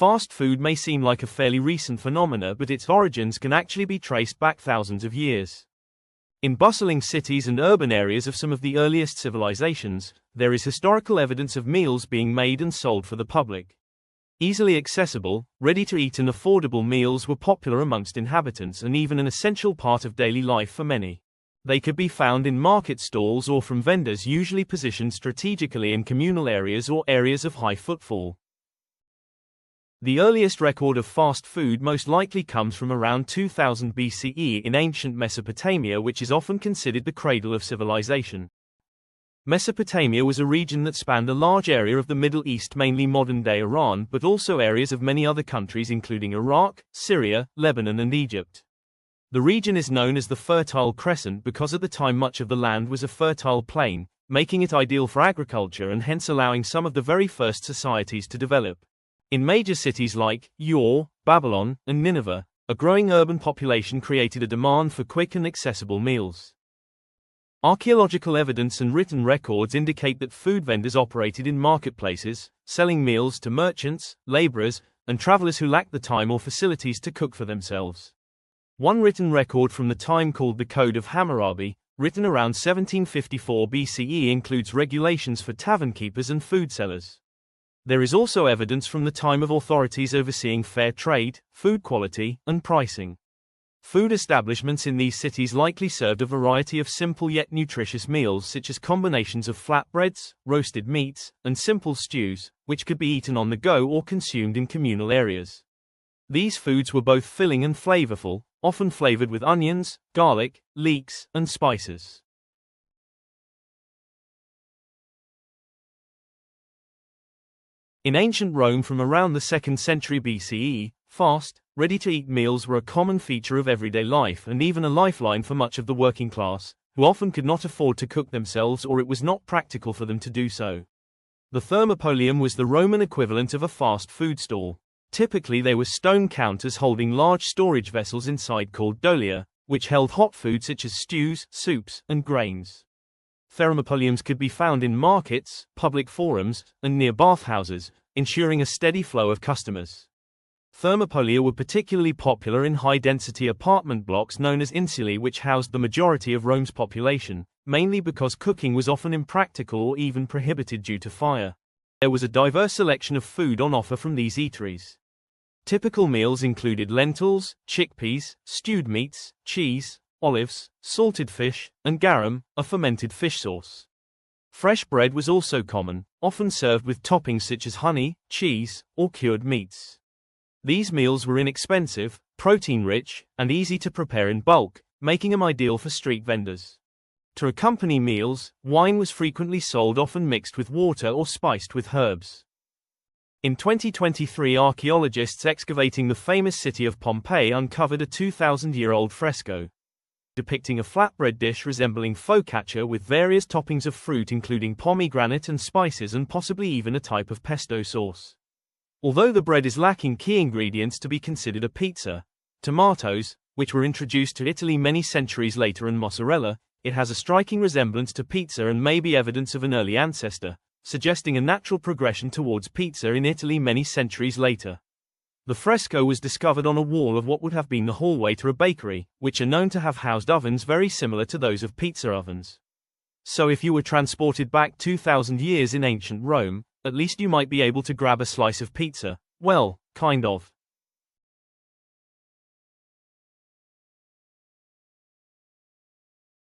Fast food may seem like a fairly recent phenomena, but its origins can actually be traced back thousands of years. In bustling cities and urban areas of some of the earliest civilizations, there is historical evidence of meals being made and sold for the public. Easily accessible, ready-to-eat and affordable meals were popular amongst inhabitants and even an essential part of daily life for many. They could be found in market stalls or from vendors usually positioned strategically in communal areas or areas of high footfall. The earliest record of fast food most likely comes from around 2000 BCE in ancient Mesopotamia, which is often considered the cradle of civilization. Mesopotamia was a region that spanned a large area of the Middle East, mainly modern-day Iran, but also areas of many other countries including Iraq, Syria, Lebanon and Egypt. The region is known as the Fertile Crescent because at the time much of the land was a fertile plain, making it ideal for agriculture and hence allowing some of the very first societies to develop. In major cities like Ur, Babylon, and Nineveh, a growing urban population created a demand for quick and accessible meals. Archaeological evidence and written records indicate that food vendors operated in marketplaces, selling meals to merchants, laborers, and travelers who lacked the time or facilities to cook for themselves. One written record from the time called the Code of Hammurabi, written around 1754 BCE, includes regulations for tavern keepers and food sellers. There is also evidence from the time of authorities overseeing fair trade, food quality, and pricing. Food establishments in these cities likely served a variety of simple yet nutritious meals such as combinations of flatbreads, roasted meats, and simple stews, which could be eaten on the go or consumed in communal areas. These foods were both filling and flavorful, often flavored with onions, garlic, leeks, and spices. In ancient Rome from around the 2nd century BCE, fast, ready-to-eat meals were a common feature of everyday life and even a lifeline for much of the working class, who often could not afford to cook themselves or it was not practical for them to do so. The thermopolium was the Roman equivalent of a fast food stall. Typically they were stone counters holding large storage vessels inside called dolia, which held hot food such as stews, soups, and grains. Thermopoliums could be found in markets, public forums, and near bathhouses, ensuring a steady flow of customers. Thermopolia were particularly popular in high-density apartment blocks known as insulae, which housed the majority of Rome's population, mainly because cooking was often impractical or even prohibited due to fire. There was a diverse selection of food on offer from these eateries. Typical meals included lentils, chickpeas, stewed meats, cheese, olives, salted fish, and garum, a fermented fish sauce. Fresh bread was also common, often served with toppings such as honey, cheese, or cured meats. These meals were inexpensive, protein-rich, and easy to prepare in bulk, making them ideal for street vendors. To accompany meals, wine was frequently sold, often mixed with water or spiced with herbs. In 2023, archaeologists excavating the famous city of Pompeii uncovered a 2,000-year-old fresco depicting a flatbread dish resembling focaccia with various toppings of fruit including pomegranate and spices and possibly even a type of pesto sauce. Although the bread is lacking key ingredients to be considered a pizza, tomatoes, which were introduced to Italy many centuries later, and mozzarella, it has a striking resemblance to pizza and may be evidence of an early ancestor, suggesting a natural progression towards pizza in Italy many centuries later. The fresco was discovered on a wall of what would have been the hallway to a bakery, which are known to have housed ovens very similar to those of pizza ovens. So if you were transported back 2,000 years in ancient Rome, at least you might be able to grab a slice of pizza. Well, kind of.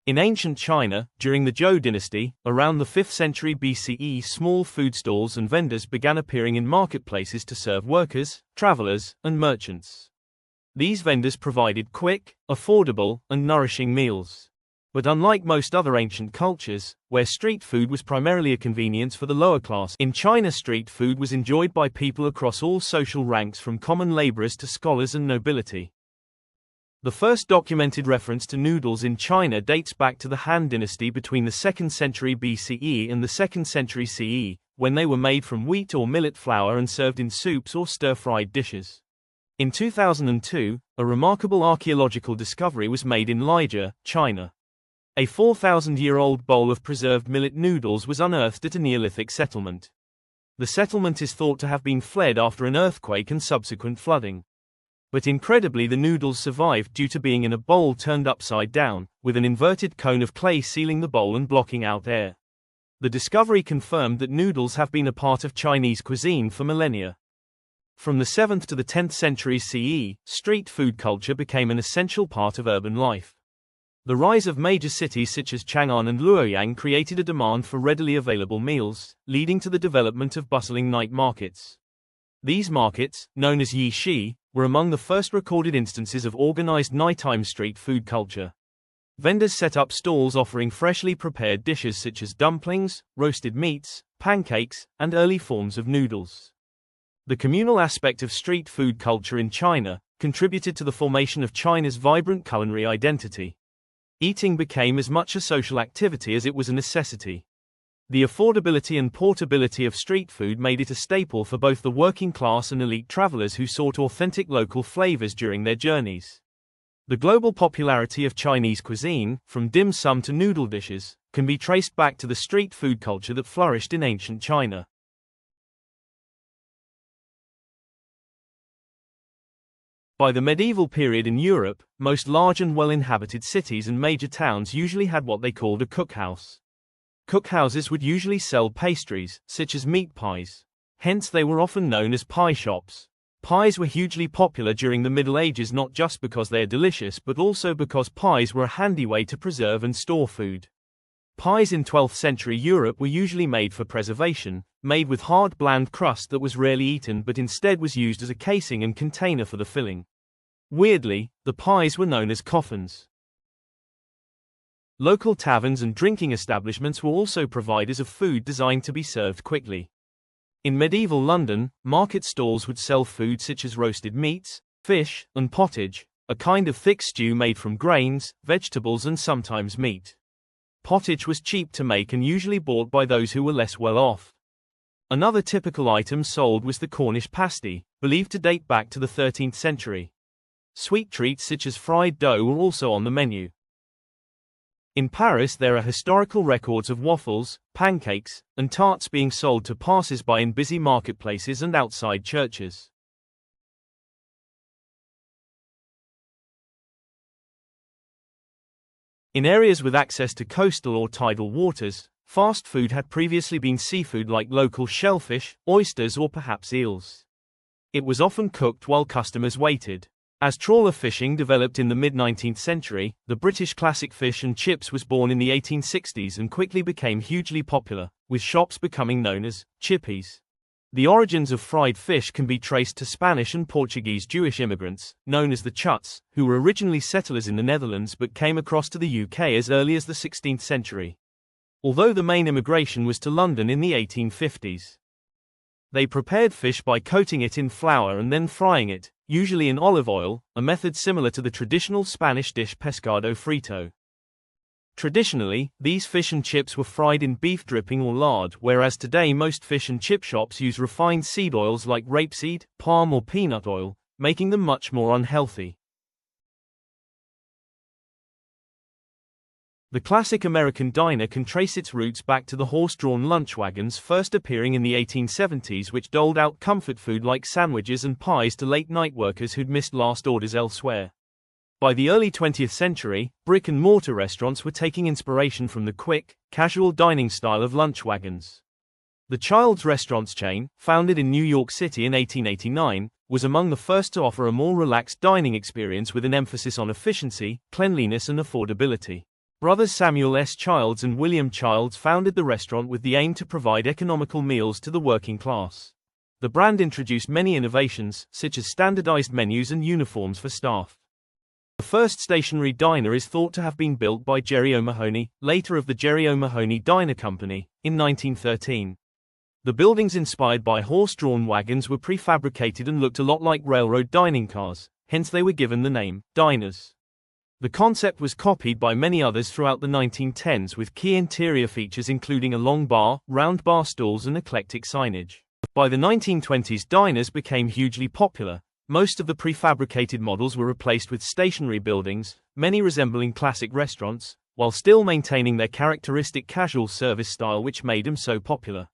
In ancient China, during the Zhou dynasty, around the 5th century BCE, small food stalls and vendors began appearing in marketplaces to serve workers, travelers, and merchants. These vendors provided quick, affordable, and nourishing meals. But unlike most other ancient cultures, where street food was primarily a convenience for the lower class, in China street food was enjoyed by people across all social ranks, from common laborers to scholars and nobility. The first documented reference to noodles in China dates back to the Han dynasty between the 2nd century BCE and the 2nd century CE, when they were made from wheat or millet flour and served in soups or stir-fried dishes. In 2002, a remarkable archaeological discovery was made in Liege, China. A 4,000-year-old bowl of preserved millet noodles was unearthed at a Neolithic settlement. The settlement is thought to have been fled after an earthquake and subsequent flooding. But incredibly, the noodles survived due to being in a bowl turned upside down, with an inverted cone of clay sealing the bowl and blocking out air. The discovery confirmed that noodles have been a part of Chinese cuisine for millennia. From the 7th to the 10th centuries CE, street food culture became an essential part of urban life. The rise of major cities such as Chang'an and Luoyang created a demand for readily available meals, leading to the development of bustling night markets. These markets, known as Yishi, were among the first recorded instances of organized nighttime street food culture. Vendors set up stalls offering freshly prepared dishes such as dumplings, roasted meats, pancakes, and early forms of noodles. The communal aspect of street food culture in China contributed to the formation of China's vibrant culinary identity. Eating became as much a social activity as it was a necessity. The affordability and portability of street food made it a staple for both the working class and elite travelers who sought authentic local flavors during their journeys. The global popularity of Chinese cuisine, from dim sum to noodle dishes, can be traced back to the street food culture that flourished in ancient China. By the medieval period in Europe, most large and well-inhabited cities and major towns usually had what they called a cookhouse. Cookhouses would usually sell pastries, such as meat pies. Hence they were often known as pie shops. Pies were hugely popular during the Middle Ages, not just because they are delicious but also because pies were a handy way to preserve and store food. Pies in 12th century Europe were usually made for preservation, made with hard bland crust that was rarely eaten but instead was used as a casing and container for the filling. Weirdly, the pies were known as coffins. Local taverns and drinking establishments were also providers of food designed to be served quickly. In medieval London, market stalls would sell food such as roasted meats, fish, and pottage, a kind of thick stew made from grains, vegetables and sometimes meat. Pottage was cheap to make and usually bought by those who were less well off. Another typical item sold was the Cornish pasty, believed to date back to the 13th century. Sweet treats such as fried dough were also on the menu. In Paris there are historical records of waffles, pancakes, and tarts being sold to passers-by in busy marketplaces and outside churches. In areas with access to coastal or tidal waters, fast food had previously been seafood like local shellfish, oysters or perhaps eels. It was often cooked while customers waited. As trawler fishing developed in the mid-19th century, the British classic fish and chips was born in the 1860s and quickly became hugely popular, with shops becoming known as chippies. The origins of fried fish can be traced to Spanish and Portuguese Jewish immigrants, known as the Chuts, who were originally settlers in the Netherlands but came across to the UK as early as the 16th century. Although the main immigration was to London in the 1850s. They prepared fish by coating it in flour and then frying it, usually in olive oil, a method similar to the traditional Spanish dish pescado frito. Traditionally, these fish and chips were fried in beef dripping or lard, whereas today most fish and chip shops use refined seed oils like rapeseed, palm or peanut oil, making them much more unhealthy. The classic American diner can trace its roots back to the horse-drawn lunch wagons first appearing in the 1870s, which doled out comfort food like sandwiches and pies to late-night workers who'd missed last orders elsewhere. By the early 20th century, brick-and-mortar restaurants were taking inspiration from the quick, casual dining style of lunch wagons. The Childs Restaurants chain, founded in New York City in 1889, was among the first to offer a more relaxed dining experience with an emphasis on efficiency, cleanliness and affordability. Brothers Samuel S. Childs and William Childs founded the restaurant with the aim to provide economical meals to the working class. The brand introduced many innovations, such as standardized menus and uniforms for staff. The first stationary diner is thought to have been built by Jerry O'Mahony, later of the Jerry O'Mahony Diner Company, in 1913. The buildings inspired by horse-drawn wagons were prefabricated and looked a lot like railroad dining cars, hence they were given the name, diners. The concept was copied by many others throughout the 1910s with key interior features including a long bar, round bar stools and eclectic signage. By the 1920s diners became hugely popular. Most of the prefabricated models were replaced with stationary buildings, many resembling classic restaurants, while still maintaining their characteristic casual service style which made them so popular.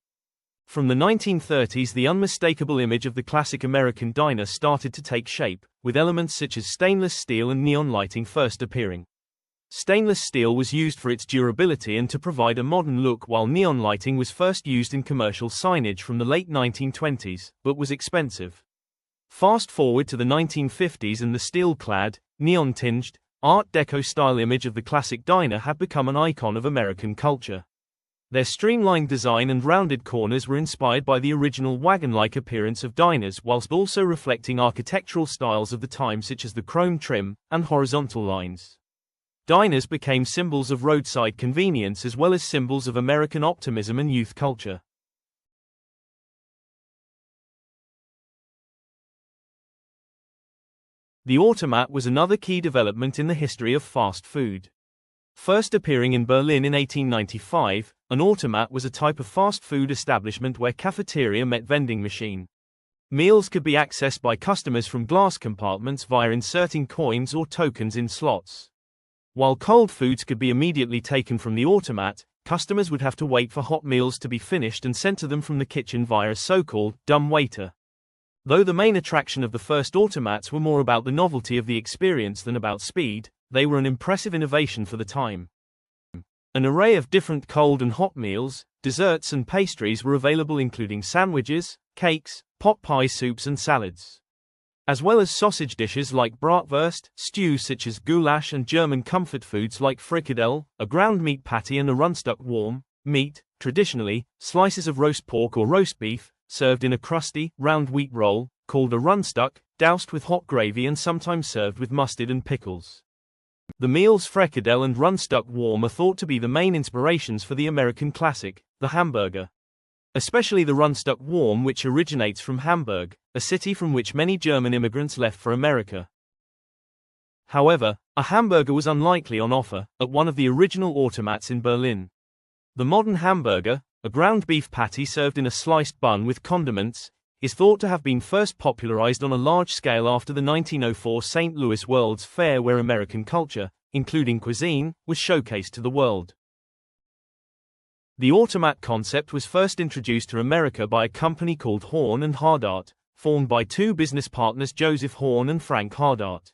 From the 1930s, the unmistakable image of the classic American diner started to take shape, with elements such as stainless steel and neon lighting first appearing. Stainless steel was used for its durability and to provide a modern look, while neon lighting was first used in commercial signage from the late 1920s, but was expensive. Fast forward to the 1950s and the steel-clad, neon-tinged, Art Deco-style image of the classic diner had become an icon of American culture. Their streamlined design and rounded corners were inspired by the original wagon-like appearance of diners, whilst also reflecting architectural styles of the time such as the chrome trim and horizontal lines. Diners became symbols of roadside convenience as well as symbols of American optimism and youth culture. The automat was another key development in the history of fast food. First appearing in Berlin in 1895, an automat was a type of fast food establishment where cafeteria met vending machine. Meals could be accessed by customers from glass compartments via inserting coins or tokens in slots. While cold foods could be immediately taken from the automat, customers would have to wait for hot meals to be finished and sent to them from the kitchen via a so-called dumb waiter. Though the main attraction of the first automats were more about the novelty of the experience than about speed, they were an impressive innovation for the time. An array of different cold and hot meals, desserts and pastries were available, including sandwiches, cakes, pot pie soups and salads. As well as sausage dishes like bratwurst, stews such as goulash and German comfort foods like frikadelle, a ground meat patty and a rundstück warm meat, traditionally, slices of roast pork or roast beef, served in a crusty, round wheat roll, called a rundstück, doused with hot gravy and sometimes served with mustard and pickles. The meals frikadelle and rundstück warm are thought to be the main inspirations for the American classic, the hamburger. Especially the rundstück warm, which originates from Hamburg, a city from which many German immigrants left for America. However, a hamburger was unlikely on offer at one of the original automats in Berlin. The modern hamburger, a ground beef patty served in a sliced bun with condiments, is thought to have been first popularized on a large scale after the 1904 St. Louis World's Fair, where American culture, including cuisine, was showcased to the world. The automat concept was first introduced to America by a company called Horn and Hardart, formed by two business partners, Joseph Horn and Frank Hardart.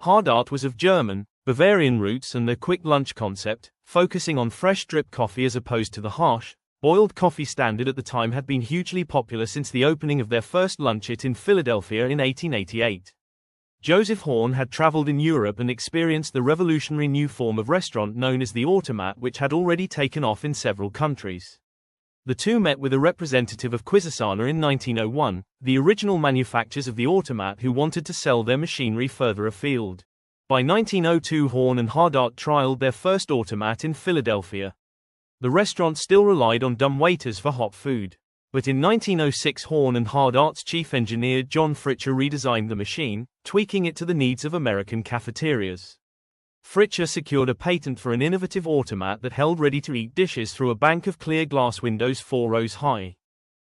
Hardart was of German, Bavarian roots, and their quick lunch concept, focusing on fresh drip coffee as opposed to the harsh, boiled coffee standard at the time, had been hugely popular since the opening of their first lunchette in Philadelphia in 1888. Joseph Horn had traveled in Europe and experienced the revolutionary new form of restaurant known as the automat, which had already taken off in several countries. The two met with a representative of Quisisana in 1901, the original manufacturers of the automat, who wanted to sell their machinery further afield. By 1902, Horn and Hardart trialed their first automat in Philadelphia. The restaurant still relied on dumb waiters for hot food. But in 1906, Horn and Hardart's chief engineer John Fritcher redesigned the machine, tweaking it to the needs of American cafeterias. Fritcher secured a patent for an innovative automat that held ready-to-eat dishes through a bank of clear glass windows 4 rows high.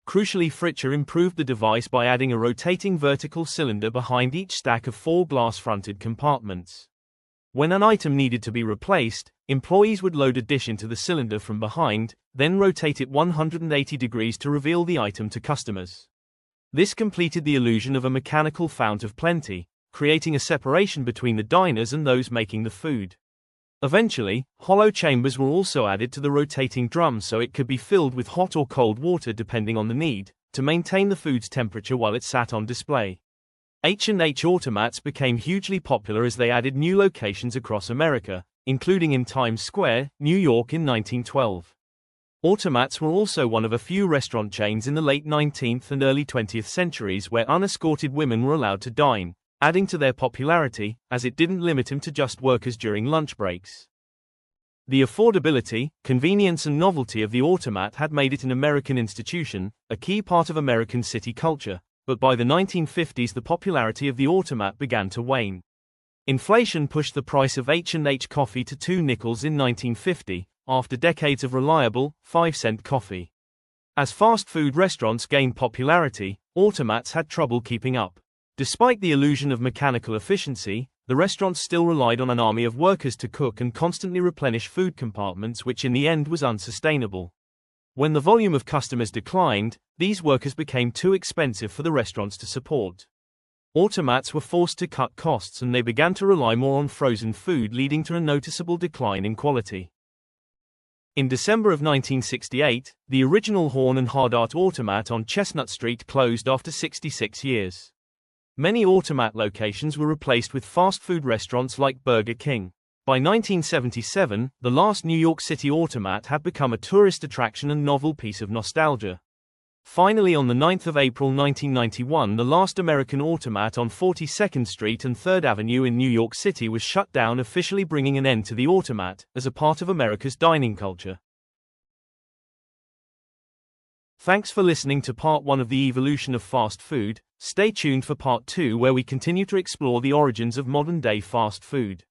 Crucially, Fritcher improved the device by adding a rotating vertical cylinder behind each stack of 4 glass-fronted compartments. When an item needed to be replaced, employees would load a dish into the cylinder from behind, then rotate it 180 degrees to reveal the item to customers. This completed the illusion of a mechanical fount of plenty, creating a separation between the diners and those making the food. Eventually, hollow chambers were also added to the rotating drum so it could be filled with hot or cold water depending on the need, to maintain the food's temperature while it sat on display. H&H automats became hugely popular as they added new locations across America, including in Times Square, New York in 1912. Automats were also one of a few restaurant chains in the late 19th and early 20th centuries where unescorted women were allowed to dine, adding to their popularity, as it didn't limit them to just workers during lunch breaks. The affordability, convenience and novelty of the automat had made it an American institution, a key part of American city culture. But by the 1950s the popularity of the automat began to wane. Inflation pushed the price of H&H coffee to 2 nickels in 1950, after decades of reliable, 5-cent coffee. As fast food restaurants gained popularity, automats had trouble keeping up. Despite the illusion of mechanical efficiency, the restaurants still relied on an army of workers to cook and constantly replenish food compartments, which in the end was unsustainable. When the volume of customers declined, these workers became too expensive for the restaurants to support. Automats were forced to cut costs and they began to rely more on frozen food, leading to a noticeable decline in quality. In December of 1968, the original Horn and Hardart Automat on Chestnut Street closed after 66 years. Many Automat locations were replaced with fast food restaurants like Burger King. By 1977, the last New York City Automat had become a tourist attraction and novel piece of nostalgia. Finally, on the 9th of April 1991, the last American Automat on 42nd Street and 3rd Avenue in New York City was shut down, officially bringing an end to the Automat as a part of America's dining culture. Thanks for listening to part 1 of the evolution of fast food. Stay tuned for part 2, where we continue to explore the origins of modern-day fast food.